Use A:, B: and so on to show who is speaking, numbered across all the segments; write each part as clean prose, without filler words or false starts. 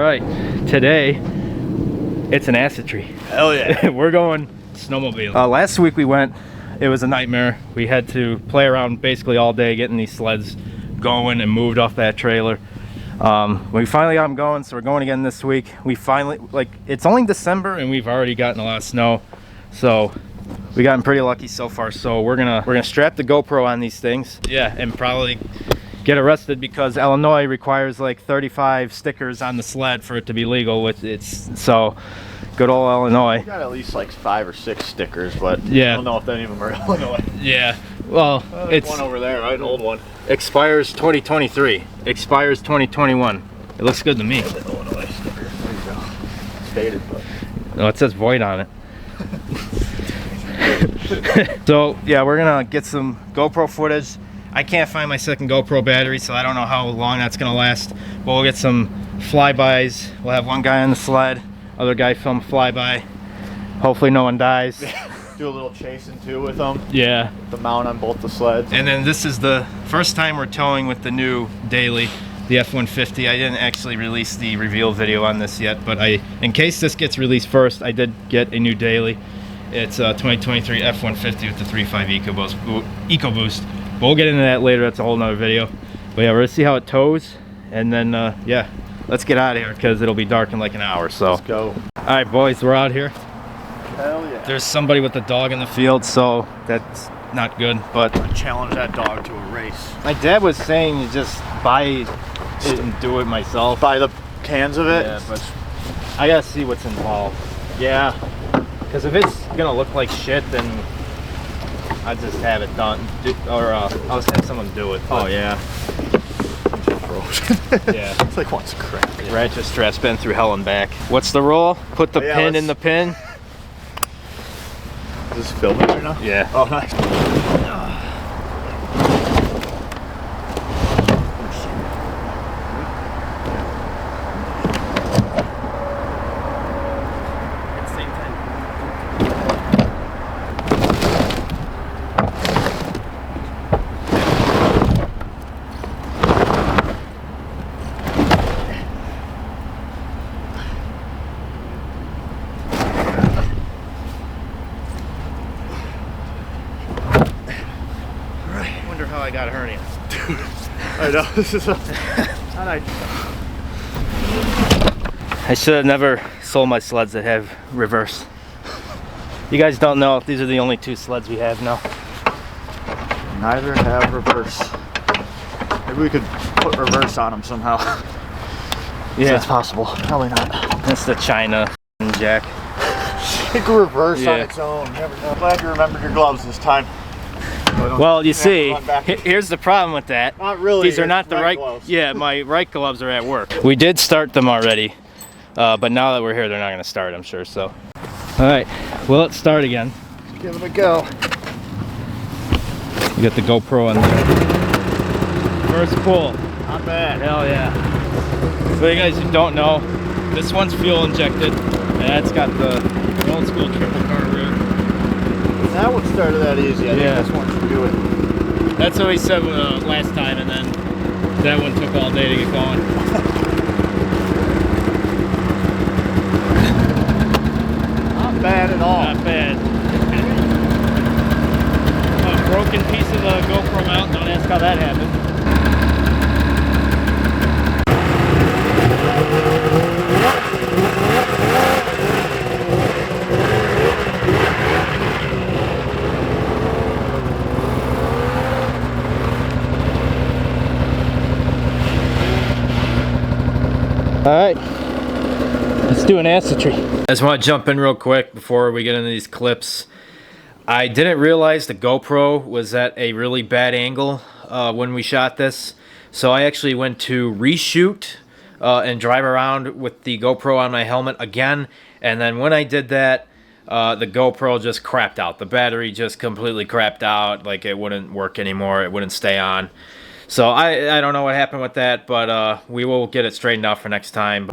A: right, today it's an acid tree.
B: Hell yeah.
A: We're going snowmobile. Last week we went, it was a nightmare. We had to play around basically all day getting these sleds going and moved off that trailer. We finally got them going, so we're going again this week. We finally, like, it's only December and we've already gotten a lot of snow, so we gotten pretty lucky so far. So we're gonna strap the GoPro on these things, yeah, and probably get arrested because Illinois requires like 35 stickers on the sled for it to be legal. Which it's so good old Illinois.
B: We got at least like 5 or 6 stickers, but
A: yeah,
B: I don't know if any of them are Illinois.
A: Yeah, well, it's
B: one over there, right? An old one.
A: Expires 2023. Expires 2021. It looks good to me.
B: The Illinois sticker. There you go. It's faded, but
A: no, it says void on it. So yeah, we're gonna get some GoPro footage. I can't find my second GoPro battery, so I don't know how long that's gonna last. But we'll get some flybys. We'll have one guy on the sled, other guy film flyby. Hopefully no one dies.
B: do a little chasing too with them.
A: Yeah.
B: The mount on both the sleds.
A: And then this is the first time we're towing with the new daily, the F-150. I didn't actually release the reveal video on this yet, but in case this gets released first, I did get a new daily. It's a 2023 F-150 with the 3.5 EcoBoost. But we'll get into that later. That's a whole nother video. But yeah, we're gonna see how it tows, and then yeah, let's get out of here because it'll be dark in like an hour. So
B: let's go.
A: All right, boys, we're out here.
B: Hell yeah.
A: There's somebody with a dog in the field, so that's not good. But
B: I challenge that dog to a race.
A: My dad was saying to just buy it and do it myself.
B: Buy the cans of it.
A: Yeah, but I gotta see what's involved.
B: Yeah.
A: Because if it's gonna look like shit, then I just have it done, or I'll just have someone do it.
B: Oh yeah.
A: Yeah.
B: It's like wants to crack.
A: Yeah. Ratchet strap's been through hell and back. What's the rule? Put the pin in the pin.
B: Is this filming right now?
A: Yeah.
B: Oh nice.
A: How I got a hernia.
B: Dude, I know, this is
A: I should have never sold my sleds that have reverse. You guys don't know if these are the only 2 sleds we have now.
B: Neither have reverse. Maybe we could put reverse on them somehow.
A: Yeah,
B: it's possible. Probably not.
A: That's the China jack.
B: It could reverse on its own. You never know. I'm glad you remembered your gloves this time.
A: Well, you see, here's the problem with that.
B: Not really.
A: These are not the right gloves. Yeah, my right gloves are at work. We did start them already, but now that we're here, they're not going to start, I'm sure. So, all right, well, let's start again.
B: Give it a go.
A: You got the GoPro on there. First pull.
B: Not bad.
A: Hell yeah. For you guys who don't know, this one's fuel injected, and that's got the old school triple car rear.
B: That one started that easy. I think this one should do it.
A: That's what we said last time, and then that one took all day to get going.
B: Not bad at all.
A: Not bad. A broken piece of the GoPro mount. Don't ask how that happened. All right, let's do an acid tree. I just want to jump in real quick before we get into these clips. I didn't realize the GoPro was at a really bad angle when we shot this, so I actually went to reshoot and drive around with the GoPro on my helmet again, and then when I did that, the GoPro just crapped out. The battery just completely crapped out, like it wouldn't work anymore, it wouldn't stay on. So I don't know what happened with that, but we will get it straightened out for next time.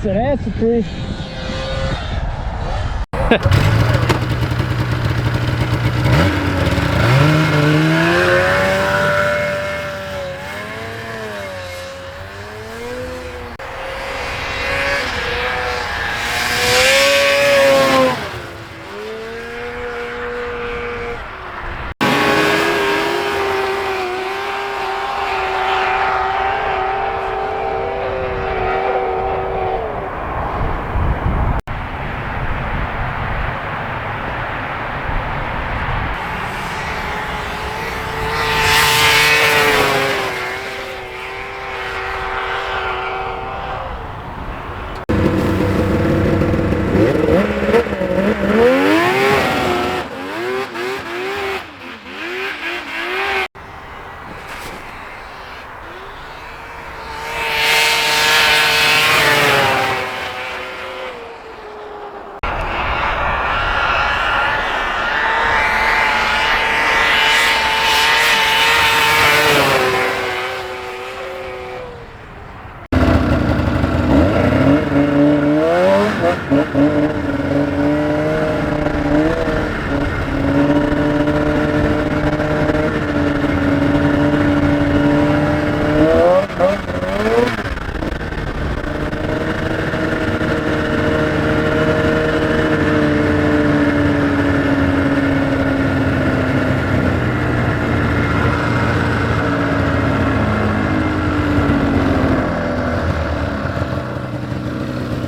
A: That's an acid tree.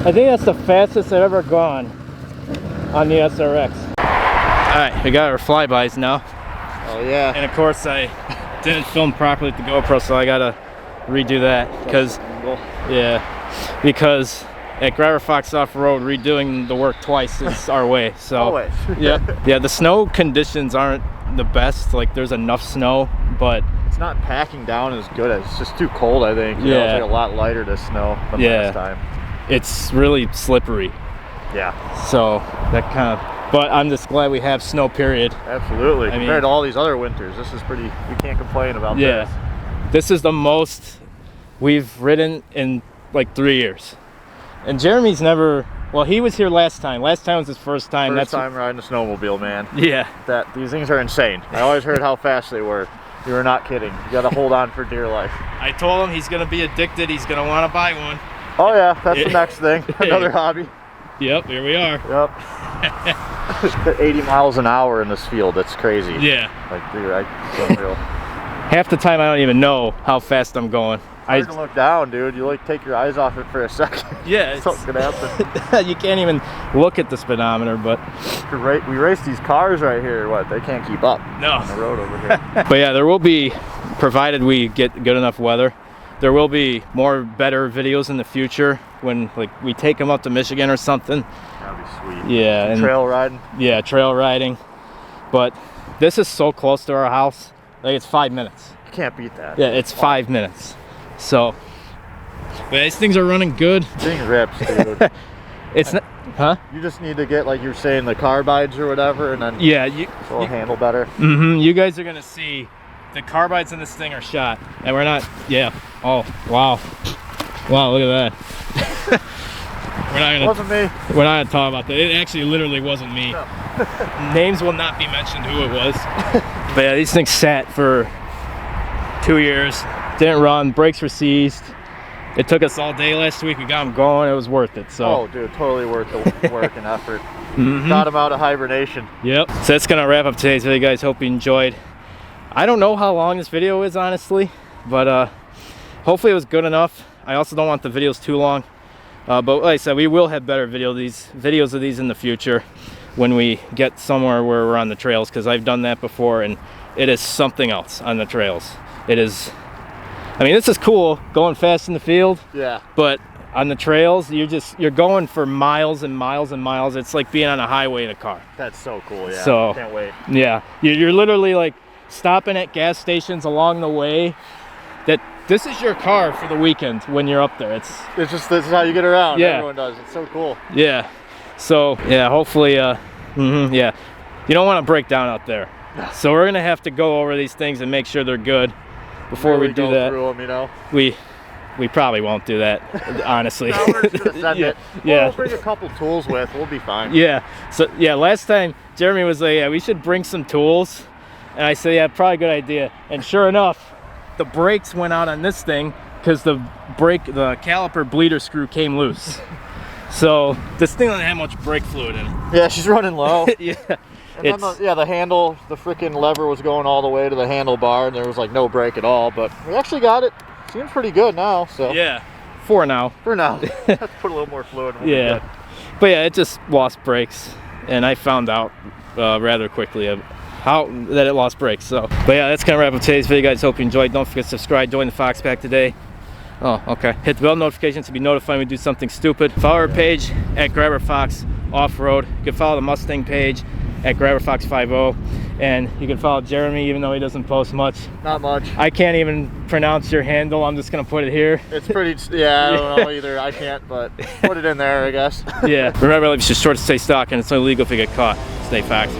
A: I think that's the fastest I've ever gone on the SRX. Alright, we got our flybys now.
B: Oh yeah.
A: And of course I didn't film properly with the GoPro, so I gotta redo that. Because at Grabber Fox Off-Road, redoing the work twice is our way. So
B: always.
A: yeah, the snow conditions aren't the best. Like there's enough snow, but
B: it's not packing down as good. It's just too cold, I think. You know, it's like a lot lighter to snow than last time.
A: It's really slippery.
B: Yeah.
A: So that kind of, but I'm just glad we have snow, period.
B: Absolutely.
A: I
B: Compared
A: mean,
B: to all these other winters, this is pretty, we can't complain about this.
A: This is the most we've ridden in like 3 years. And Jeremy's never, well, he was here last time. Last time was his first time.
B: First time riding a snowmobile, man.
A: Yeah.
B: These things are insane. I always heard how fast they were. You were not kidding. You got to hold on for dear life.
A: I told him he's going to be addicted. He's going to want to buy one.
B: Oh yeah, that's the next thing. Another hobby.
A: Yep, here we are.
B: Yep. 80 miles an hour in this field. That's crazy.
A: Yeah.
B: Like, dude, it's unreal.
A: Half the time I don't even know how fast I'm going.
B: Hard to look down, dude. You like take your eyes off it for a second.
A: Yeah.
B: Something could happen.
A: You can't even look at the speedometer, but
B: we race these cars right here. What? They can't keep up.
A: No.
B: On the road over here.
A: But yeah, there will be, provided we get good enough weather, there will be better videos in the future when like we take them up to Michigan or something.
B: That'd be sweet.
A: Yeah. And
B: trail riding. Yeah,
A: trail riding. But this is so close to our house. Like it's 5 minutes.
B: You can't beat that.
A: Yeah, it's 5 minutes. So, but these things are running good.
B: Thing rips, dude.
A: It's not, huh?
B: You just need to get, like you're saying, the carbides or whatever, and then it'll handle better.
A: You guys are gonna see the carbides in this thing are shot, and we're not. Yeah. Oh wow. Wow, look at that. We're not gonna.
B: Wasn't me.
A: We're not gonna talk about that. It actually literally wasn't me. No. Names will not be mentioned who it was. But yeah, these things sat for 2 years. Didn't run. Brakes were seized. It took us all day last week. We got them going. It was worth it. So.
B: Oh, dude, totally worth the work and effort. Got them out of hibernation.
A: Yep. So that's gonna wrap up today's video, guys. Hope you enjoyed. I don't know how long this video is, honestly, but hopefully it was good enough. I also don't want the videos too long. But like I said, we will have better videos of these in the future when we get somewhere where we're on the trails, because I've done that before and it is something else on the trails. It is, I mean, this is cool going fast in the field. Yeah. But on the trails, you're going for miles and miles and miles. It's like being on a highway in a car.
B: That's so cool, yeah.
A: So,
B: can't wait.
A: Yeah. You're literally like stopping at gas stations along the way. This is your car for the weekend when you're up there. It's just, this is how you get around. Yeah. Everyone does. It's so cool. Yeah. So yeah, hopefully, yeah. You don't want to break down out there. So we're gonna have to go over these things and make sure they're good before we do that. Through them, you know? we probably won't do that, honestly.
B: No, we're just gonna send it.
A: Yeah.
B: We'll bring a couple tools with. We'll be fine.
A: Yeah. So yeah, last time Jeremy was like, yeah, we should bring some tools, and I said, yeah, probably a good idea. And sure enough, the brakes went out on this thing because the caliper bleeder screw came loose. So this thing doesn't have much brake fluid in it.
B: Yeah, she's running low.
A: Yeah.
B: And then the handle, the freaking lever was going all the way to the handlebar, and there was like no brake at all. But we actually got it. Seems pretty good now. So
A: yeah, for now.
B: For now, let's put a little more fluid. We'll
A: Yeah, but yeah, it just lost brakes, and I found out rather quickly that it lost brakes. So, but yeah, that's gonna wrap up today's video, guys. Hope you enjoyed. Don't forget to subscribe. Join the Fox Pack today. Oh, okay. Hit the bell notifications to be notified when we do something stupid. Follow our page at Grabber Fox Off-Road. You can follow the Mustang page at GrabberFox50, and you can follow Jeremy even though he doesn't post much.
B: Not much.
A: I can't even pronounce your handle. I'm just gonna put it here.
B: It's pretty. Yeah, I don't know either. I can't, but put it in there, I guess.
A: Yeah. Remember, life is just short to stay stock, and it's only legal if you get caught. Stay Fox.